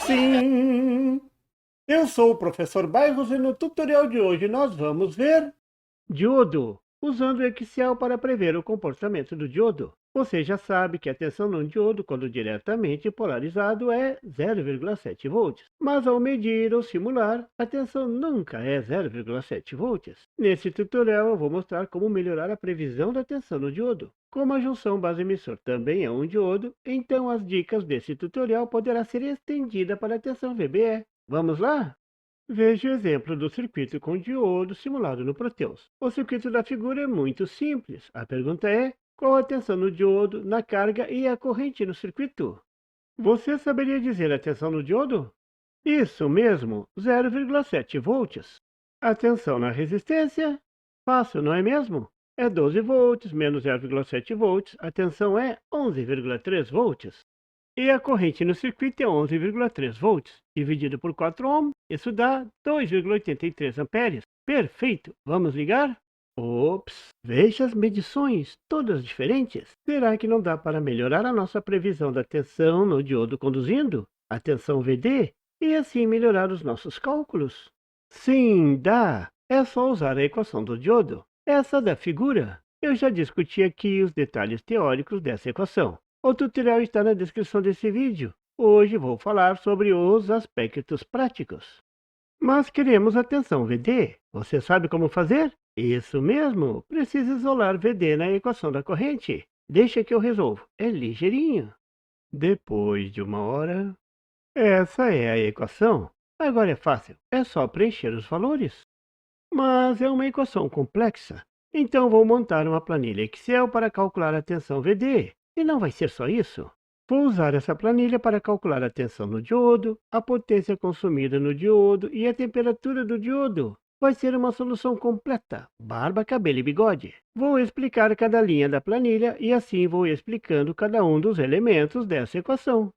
Sim, eu sou o professor Bairros e no tutorial de hoje nós vamos ver diodo, usando o Excel para prever o comportamento do diodo. Você já sabe que a tensão num diodo, quando diretamente polarizado, é 0,7 volts. Mas ao medir ou simular, a tensão nunca é 0,7 volts. Nesse tutorial eu vou mostrar como melhorar a previsão da tensão no diodo. Como a junção base-emissor também é um diodo, então as dicas desse tutorial poderá ser estendida para a tensão VBE. Vamos lá? Veja o exemplo do circuito com diodo simulado no Proteus. O circuito da figura é muito simples. A pergunta é: qual a tensão no diodo, na carga e a corrente no circuito? Você saberia dizer a tensão no diodo? Isso mesmo, 0,7 volts. A tensão na resistência? Fácil, não é mesmo? É 12 volts menos 0,7 volts, a tensão é 11,3 volts. E a corrente no circuito é 11,3 volts, dividido por 4 ohms, isso dá 2,83 amperes. Perfeito! Vamos ligar? Ops! Veja as medições, todas diferentes. Será que não dá para melhorar a nossa previsão da tensão no diodo conduzindo, a tensão VD, e assim melhorar os nossos cálculos? Sim, dá! É só usar a equação do diodo, essa da figura. Eu já discuti aqui os detalhes teóricos dessa equação. O tutorial está na descrição desse vídeo. Hoje vou falar sobre os aspectos práticos. Mas queremos a tensão VD. Você sabe como fazer? Isso mesmo, precisa isolar VD na equação da corrente. Deixa que eu resolvo, é ligeirinho. Depois de 1 hora... Essa é a equação. Agora é fácil, é só preencher os valores. Mas é uma equação complexa. Então vou montar uma planilha Excel para calcular a tensão VD. E não vai ser só isso. Vou usar essa planilha para calcular a tensão no diodo, a potência consumida no diodo e a temperatura do diodo. Vai ser uma solução completa, barba, cabelo e bigode. Vou explicar cada linha da planilha e assim vou explicando cada um dos elementos dessa equação.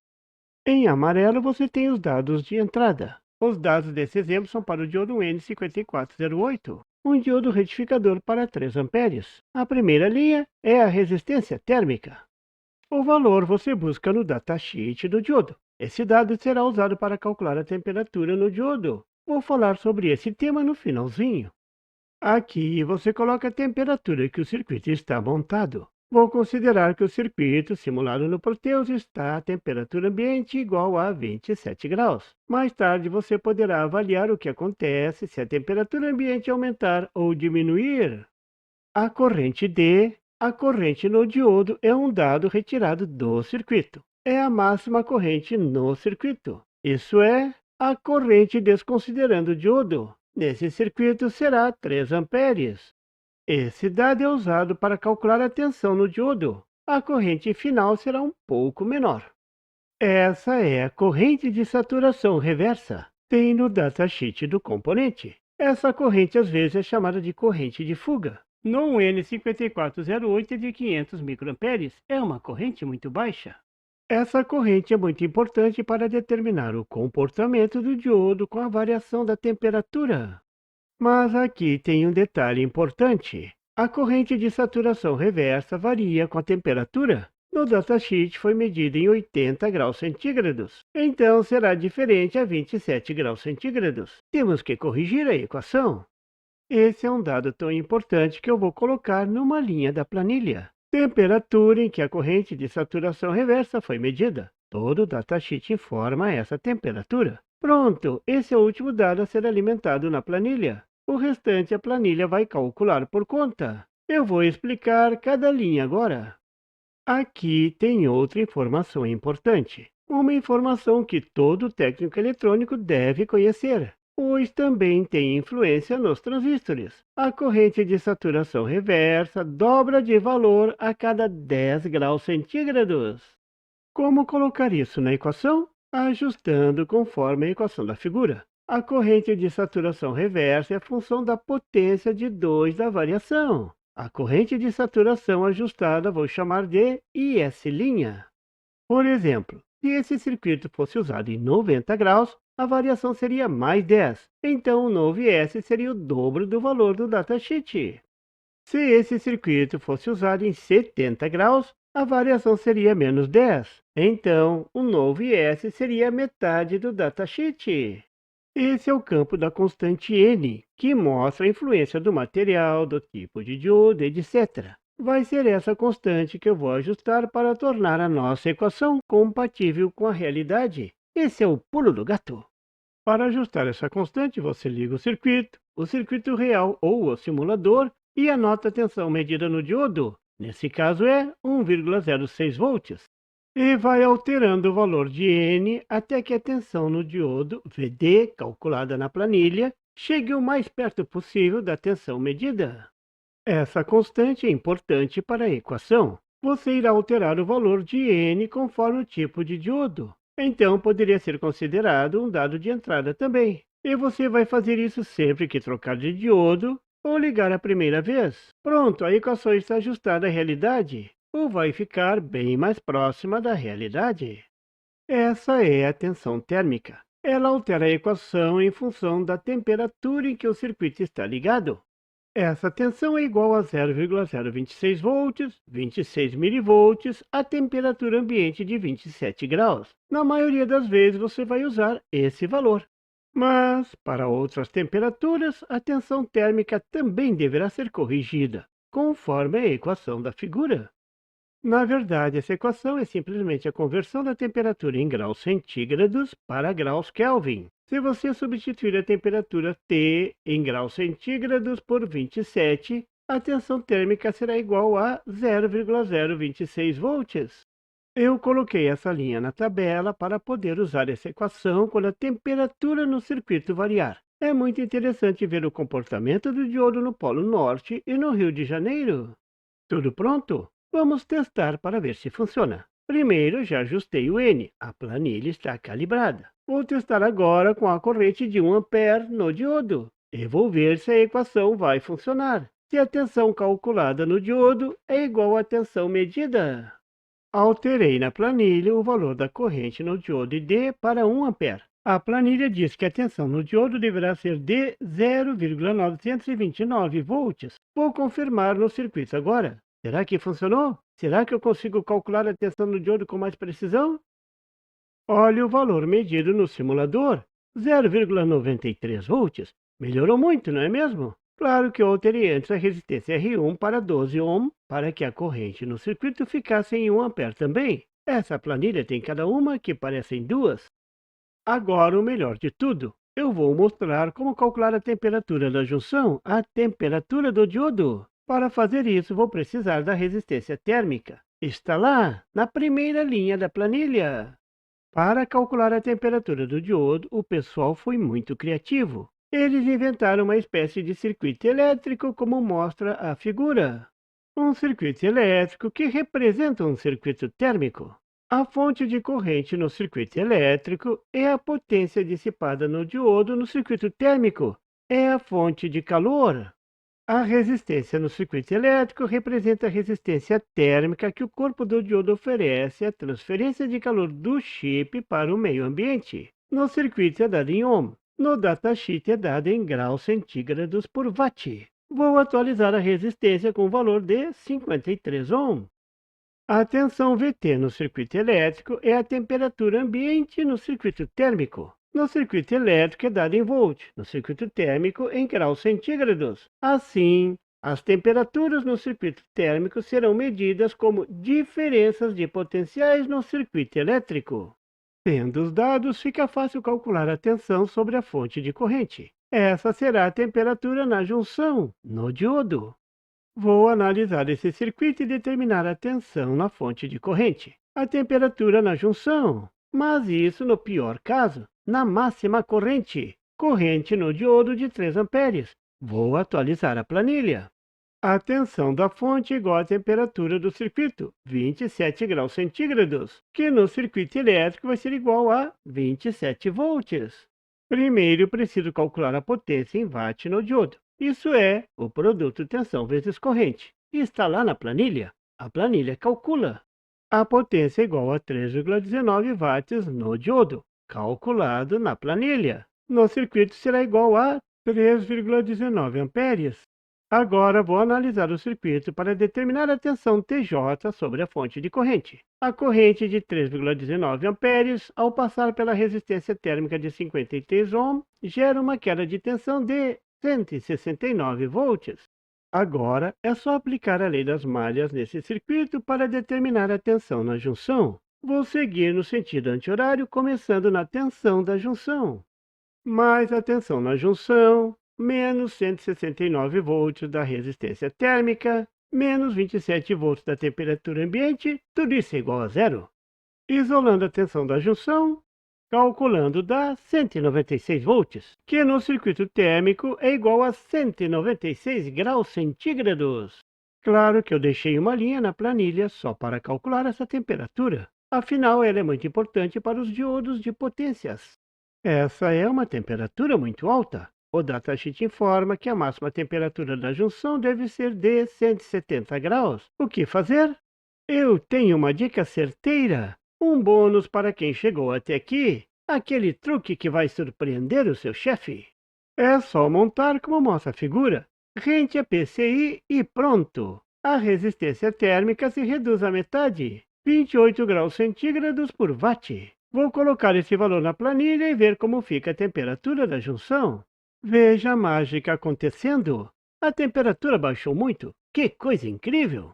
Em amarelo você tem os dados de entrada. Os dados desse exemplo são para o diodo N5408, um diodo retificador para 3 amperes. A primeira linha é a resistência térmica. O valor você busca no datasheet do diodo. Esse dado será usado para calcular a temperatura no diodo. Vou falar sobre esse tema no finalzinho. Aqui você coloca a temperatura que o circuito está montado. Vou considerar que o circuito simulado no Proteus está a temperatura ambiente igual a 27 graus. Mais tarde você poderá avaliar o que acontece se a temperatura ambiente aumentar ou diminuir. A corrente D, a corrente no diodo, é um dado retirado do circuito. É a máxima corrente no circuito. Isso é, a corrente desconsiderando o diodo. Nesse circuito será 3 amperes. Esse dado é usado para calcular a tensão no diodo. A corrente final será um pouco menor. Essa é a corrente de saturação reversa. Tem no datasheet do componente. Essa corrente às vezes é chamada de corrente de fuga. No N5408 de 500 microamperes, é uma corrente muito baixa. Essa corrente é muito importante para determinar o comportamento do diodo com a variação da temperatura. Mas aqui tem um detalhe importante. A corrente de saturação reversa varia com a temperatura. No datasheet foi medida em 80 graus centígrados, então será diferente a 27 graus centígrados. Temos que corrigir a equação. Esse é um dado tão importante que eu vou colocar numa linha da planilha. Temperatura em que a corrente de saturação reversa foi medida. Todo o datasheet informa essa temperatura. Pronto, esse é o último dado a ser alimentado na planilha. O restante a planilha vai calcular por conta. Eu vou explicar cada linha agora. Aqui tem outra informação importante. Uma informação que todo técnico eletrônico deve conhecer, pois também tem influência nos transistores. A corrente de saturação reversa dobra de valor a cada 10 graus centígrados. Como colocar isso na equação? Ajustando conforme a equação da figura. A corrente de saturação reversa é a função da potência de 2 da variação. A corrente de saturação ajustada vou chamar de IS'. Por exemplo, se esse circuito fosse usado em 90 graus, a variação seria mais 10. Então o novo IS seria o dobro do valor do datasheet. Se esse circuito fosse usado em 70 graus, a variação seria menos 10. Então, o novo IS seria metade do datasheet. Esse é o campo da constante N, que mostra a influência do material, do tipo de diodo, etc. Vai ser essa constante que eu vou ajustar para tornar a nossa equação compatível com a realidade. Esse é o pulo do gato. Para ajustar essa constante, você liga o circuito real ou o simulador, e anota a tensão medida no diodo. Nesse caso é 1,06 volts. E vai alterando o valor de N até que a tensão no diodo VD, calculada na planilha, chegue o mais perto possível da tensão medida. Essa constante é importante para a equação. Você irá alterar o valor de N conforme o tipo de diodo. Então, poderia ser considerado um dado de entrada também. E você vai fazer isso sempre que trocar de diodo ou ligar a primeira vez. Pronto, a equação está ajustada à realidade, ou vai ficar bem mais próxima da realidade. Essa é a tensão térmica. Ela altera a equação em função da temperatura em que o circuito está ligado. Essa tensão é igual a 0,026 volts, 26 milivolts, a temperatura ambiente de 27 graus. Na maioria das vezes você vai usar esse valor. Mas, para outras temperaturas, a tensão térmica também deverá ser corrigida, conforme a equação da figura. Na verdade, essa equação é simplesmente a conversão da temperatura em graus centígrados para graus Kelvin. Se você substituir a temperatura T em graus centígrados por 27, a tensão térmica será igual a 0,026 volts. Eu coloquei essa linha na tabela para poder usar essa equação quando a temperatura no circuito variar. É muito interessante ver o comportamento do diodo no Polo Norte e no Rio de Janeiro. Tudo pronto? Vamos testar para ver se funciona. Primeiro, já ajustei o N. A planilha está calibrada. Vou testar agora com a corrente de 1 ampere no diodo. E vou ver se a equação vai funcionar. Se a tensão calculada no diodo é igual à tensão medida. Alterei na planilha o valor da corrente no diodo ID para 1 ampere. A planilha diz que a tensão no diodo deverá ser de 0,929 volts. Vou confirmar no circuito agora. Será que funcionou? Será que eu consigo calcular a tensão no diodo com mais precisão? Olhe o valor medido no simulador. 0,93 volts. Melhorou muito, não é mesmo? Claro que eu alterei antes a resistência R1 para 12 ohm, para que a corrente no circuito ficasse em 1 ampere também. Essa planilha tem cada uma que parecem duas. Agora o melhor de tudo. Eu vou mostrar como calcular a temperatura da junção, a temperatura do diodo. Para fazer isso, vou precisar da resistência térmica. Está lá, na primeira linha da planilha. Para calcular a temperatura do diodo, o pessoal foi muito criativo. Eles inventaram uma espécie de circuito elétrico, como mostra a figura. Um circuito elétrico que representa um circuito térmico. A fonte de corrente no circuito elétrico é a potência dissipada no diodo no circuito térmico. É a fonte de calor. A resistência no circuito elétrico representa a resistência térmica que o corpo do diodo oferece à transferência de calor do chip para o meio ambiente. No circuito é dado em ohm. No datasheet é dado em graus centígrados por watt. Vou atualizar a resistência com o valor de 53 ohm. A tensão VT no circuito elétrico é a temperatura ambiente no circuito térmico. No circuito elétrico é dado em volt, no circuito térmico em graus centígrados. Assim, as temperaturas no circuito térmico serão medidas como diferenças de potenciais no circuito elétrico. Tendo os dados, fica fácil calcular a tensão sobre a fonte de corrente. Essa será a temperatura na junção, no diodo. Vou analisar esse circuito e determinar a tensão na fonte de corrente, a temperatura na junção, mas isso no pior caso, na máxima corrente no diodo de 3 amperes. Vou atualizar a planilha. A tensão da fonte é igual à temperatura do circuito, 27 graus centígrados, que no circuito elétrico vai ser igual a 27 volts. Primeiro, preciso calcular a potência em watt no diodo. Isso é o produto tensão vezes corrente. E está lá na planilha. A planilha calcula. A potência é igual a 3,19 watts no diodo, calculado na planilha. No circuito será igual a 3,19 amperes. Agora vou analisar o circuito para determinar a tensão TJ sobre a fonte de corrente. A corrente de 3,19 amperes, ao passar pela resistência térmica de 53 ohm, gera uma queda de tensão de 169 volts. Agora é só aplicar a lei das malhas nesse circuito para determinar a tensão na junção. Vou seguir no sentido anti-horário, começando na tensão da junção. Mais a tensão na junção, menos 169 volts da resistência térmica, menos 27 volts da temperatura ambiente, tudo isso é igual a zero. Isolando a tensão da junção, calculando dá 196 volts, que no circuito térmico é igual a 196 graus centígrados. Claro que eu deixei uma linha na planilha só para calcular essa temperatura. Afinal, ela é muito importante para os diodos de potências. Essa é uma temperatura muito alta. O datasheet informa que a máxima temperatura da junção deve ser de 170 graus. O que fazer? Eu tenho uma dica certeira. Um bônus para quem chegou até aqui. Aquele truque que vai surpreender o seu chefe. É só montar como mostra a figura. Rente a PCI e pronto. A resistência térmica se reduz à metade. 28 graus centígrados por watt. Vou colocar esse valor na planilha e ver como fica a temperatura da junção. Veja a mágica acontecendo. A temperatura baixou muito. Que coisa incrível!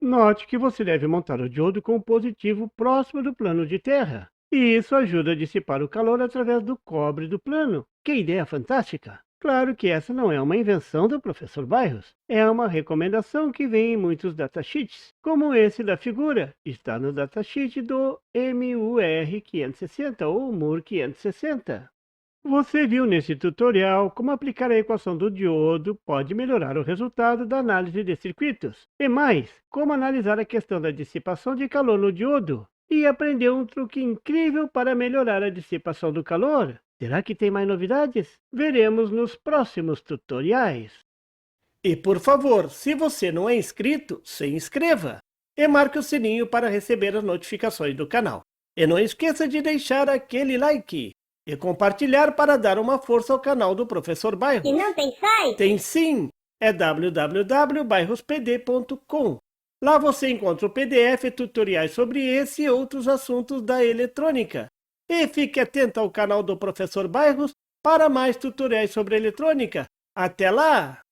Note que você deve montar o diodo com o positivo próximo do plano de terra. E isso ajuda a dissipar o calor através do cobre do plano. Que ideia fantástica! Claro que essa não é uma invenção do professor Bairros. É uma recomendação que vem em muitos datasheets, como esse da figura. Está no datasheet do MUR 560 ou MUR 560. Você viu nesse tutorial como aplicar a equação do diodo pode melhorar o resultado da análise de circuitos. E mais, como analisar a questão da dissipação de calor no diodo. E aprendeu um truque incrível para melhorar a dissipação do calor. Será que tem mais novidades? Veremos nos próximos tutoriais. E por favor, se você não é inscrito, se inscreva. E marque o sininho para receber as notificações do canal. E não esqueça de deixar aquele like. E compartilhar para dar uma força ao canal do Professor Bairros. E não tem site? Tem sim! É www.bairrospd.com. Lá você encontra o PDF e tutoriais sobre esse e outros assuntos da eletrônica. E fique atento ao canal do Professor Bairros para mais tutoriais sobre eletrônica. Até lá!